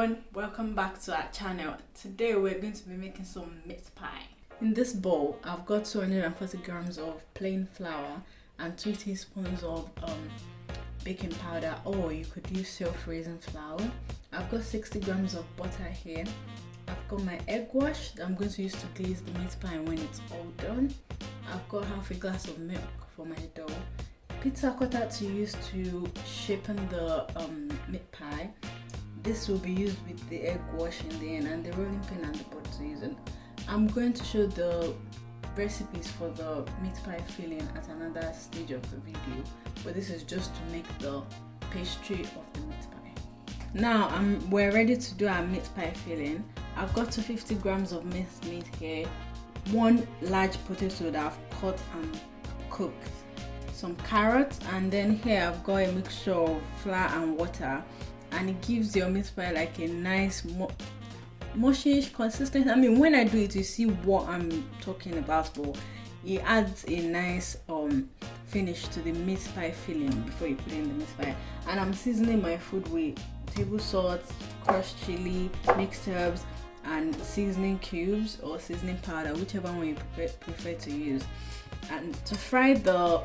everyone, welcome back to our channel. Today we're going to be making some meat pie. In this bowl I've got 240 grams of plain flour and 2 teaspoons of baking powder, or you could use self-raising flour. I've got 60 grams of butter here. I've got my egg wash that I'm going to use to glaze the meat pie when it's all done. I've got half a glass of milk for my dough. Pizza cutter to use to shapen the meat pie. This will be used with the egg wash in the end, and the rolling pin and the board to use it. I'm going to show the recipes for the meat pie filling at another stage of the video, but this is just to make the pastry of the meat pie. Now we're ready to do our meat pie filling. I've got 250 grams of minced meat here, 1 large potato that I've cut and cooked, some carrots, and then here I've got a mixture of flour and water, and it gives your meat pie like a nice mushy consistency. I mean, when I do it you see what I'm talking about, but it adds a nice finish to the meat pie filling before you put it in the meat pie. And I'm seasoning my food with table salt, crushed chili, mixed herbs, and seasoning cubes or seasoning powder, whichever one you prefer to use. And to fry the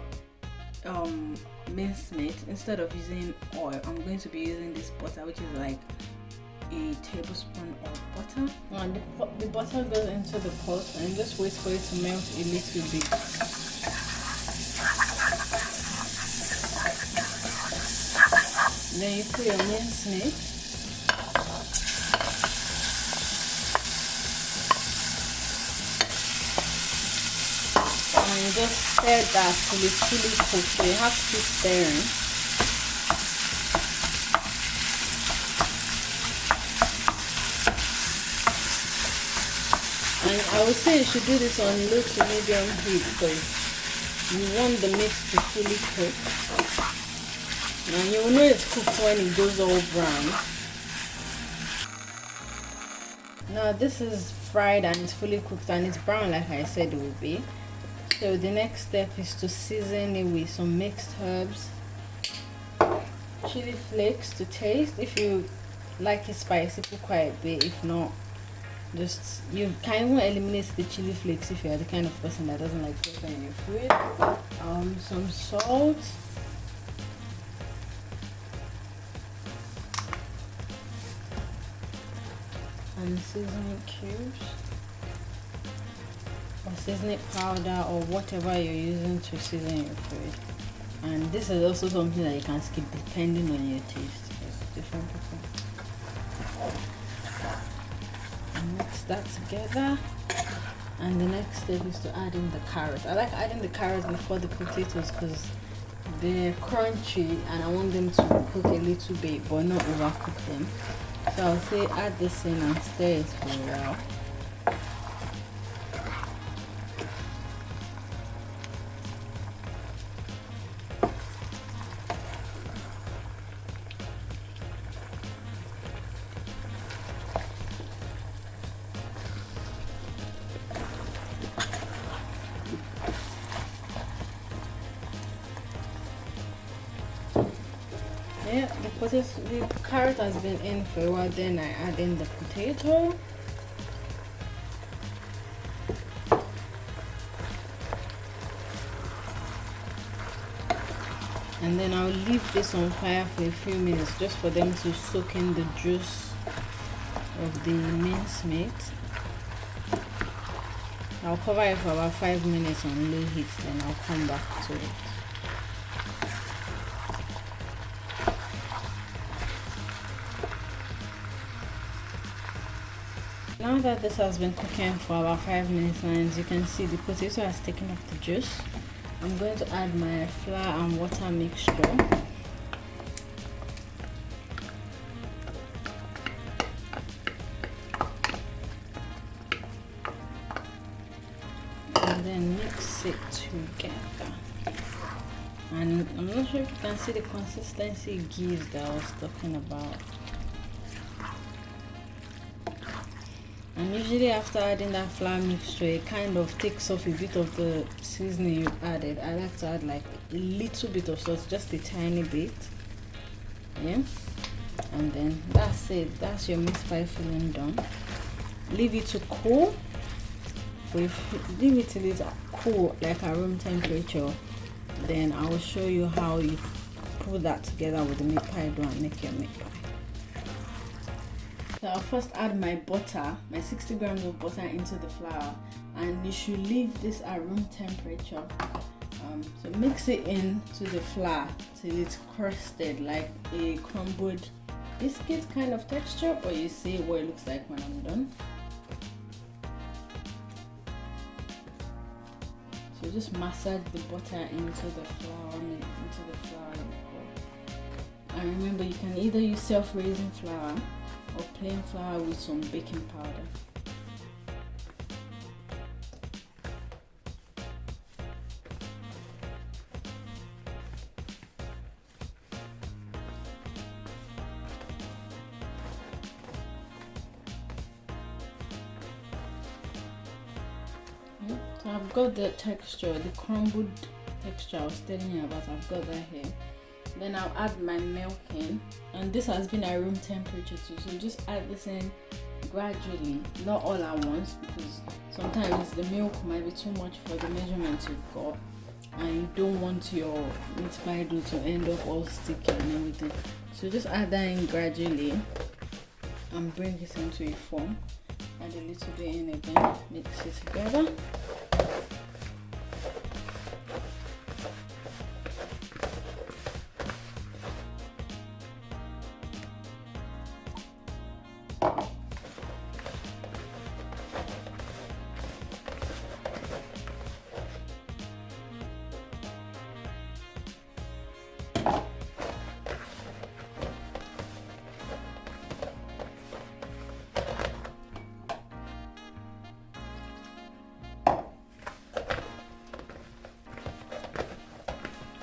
minced meat, instead of using oil, I'm going to be using this butter, which is like a tablespoon of butter. And the butter goes into the pot and just wait for it to melt a little bit. Then you put your minced meat. And just stir that till it's fully cooked, so you have to keep stirring. And I would say you should do this on low to medium heat because you want the meat to fully cook. And you will know it's cooked when it goes all brown. Now this is fried and it's fully cooked and it's brown like I said it would be. So the next step is to season it with some mixed herbs, chili flakes to taste. If you like it spicy, put quite a bit. If not, just you kind of eliminate the chili flakes if you're the kind of person that doesn't like pepper in your food. Some salt, and seasoning cubes or seasoning powder or whatever you're using to season your food. And this is also something that you can skip depending on your taste. It's different people. Mix that together, and the next step is to add in the carrots. I like adding the carrots before the potatoes because they're crunchy and I want them to cook a little bit but not overcook them. So I'll say add this in and stir it for a while. Yeah, the carrot has been in for a while, then I add in the potato. And then I'll leave this on fire for a few minutes just for them to soak in the juice of the minced meat. I'll cover it for about 5 minutes on low heat, then I'll come back to it. Now that this has been cooking for about 5 minutes, and as you can see the potato has taken off the juice, I'm going to add my flour and water mixture. And then mix it together. And I'm not sure if you can see the consistency it gives that I was talking about. And usually after adding that flour mixture, it kind of takes off a bit of the seasoning you added. I like to add like a little bit of salt, just a tiny bit. Yeah. And then that's it. That's your meat pie filling done. Leave it to cool. So if leave it till it's cool, like at room temperature, then I will show you how you put that together with the meat pie dough and make your meat pie. So I'll first add my butter, my 60 grams of butter into the flour, and you should leave this at room temperature. So mix it into the flour till it's crusted, like a crumbled biscuit kind of texture, or you see what it looks like when I'm done. So just massage the butter into the flour, and remember you can either use self-raising flour or plain flour with some baking powder. So I've got the texture, the crumbled texture I was telling you about. I've got that here. Then I'll add my milk in, and this has been at room temperature too, so just add this in gradually, not all at once, because sometimes the milk might be too much for the measurement you've got, and you don't want your meat pie dough to end up all sticky and everything. So just add that in gradually and bring it into a form. Add a little bit in again, mix it together.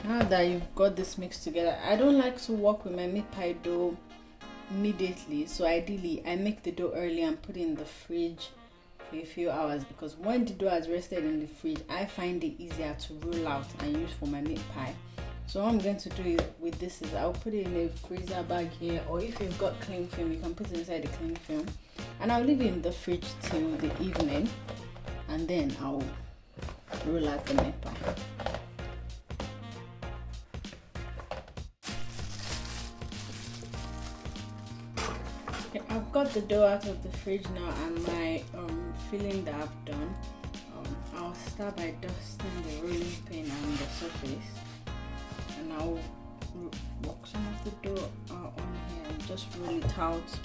Now that you've got this mixed together, I don't like to work with my meat pie dough immediately, so ideally I make the dough early and put it in the fridge for a few hours, because when the dough has rested in the fridge, I find it easier to roll out and use for my meat pie. So what I'm going to do with this is I'll put it in a freezer bag here, or if you've got cling film, you can put it inside the cling film, and I'll leave it in the fridge till the evening, and then I'll roll out the meat pie. I've got the dough out of the fridge now, and my filling that I've done. I'll start by dusting the rolling pin on the surface, and I'll work some of the dough on here and just roll it out.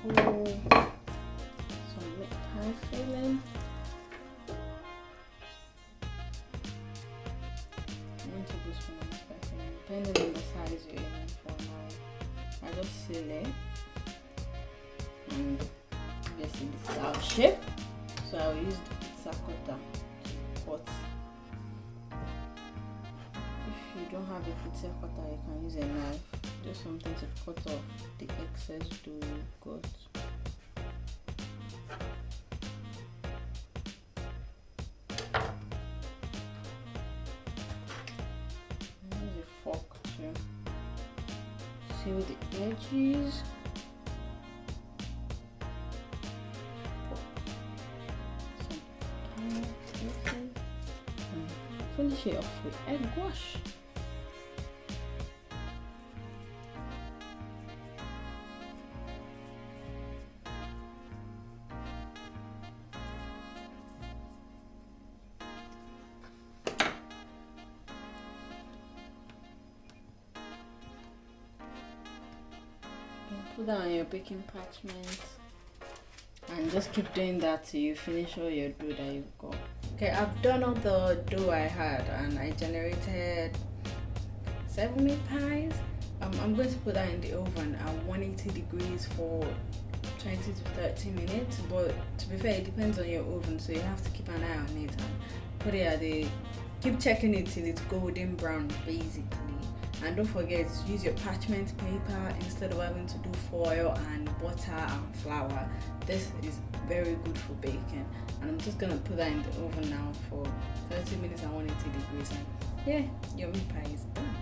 Some meat pie filling. One tablespoon of meat pie filling, depending on the size you're aiming for. Now I just seal it, and obviously this is our shape, so I'll use the pizza cutter to cut. If you don't have a pizza cutter, you can use a knife. Just something to cut off the excess dough you've got. Use a fork to seal the edges. Finish it off with egg wash. Put that on your baking parchment and just keep doing that till you finish all your dough that you've got. Okay, I've done all the dough I had, and I generated 7 meat pies, I'm going to put that in the oven at 180 degrees for 20 to 30 minutes. But to be fair, it depends on your oven, so you have to keep an eye on it and put it at the. Keep checking it till it's golden brown, basically. And don't forget, use your parchment paper instead of having to do foil and butter and flour. This is very good for baking. And I'm just gonna put that in the oven now for 30 minutes at 180 degrees. And yeah, your meat pie is done.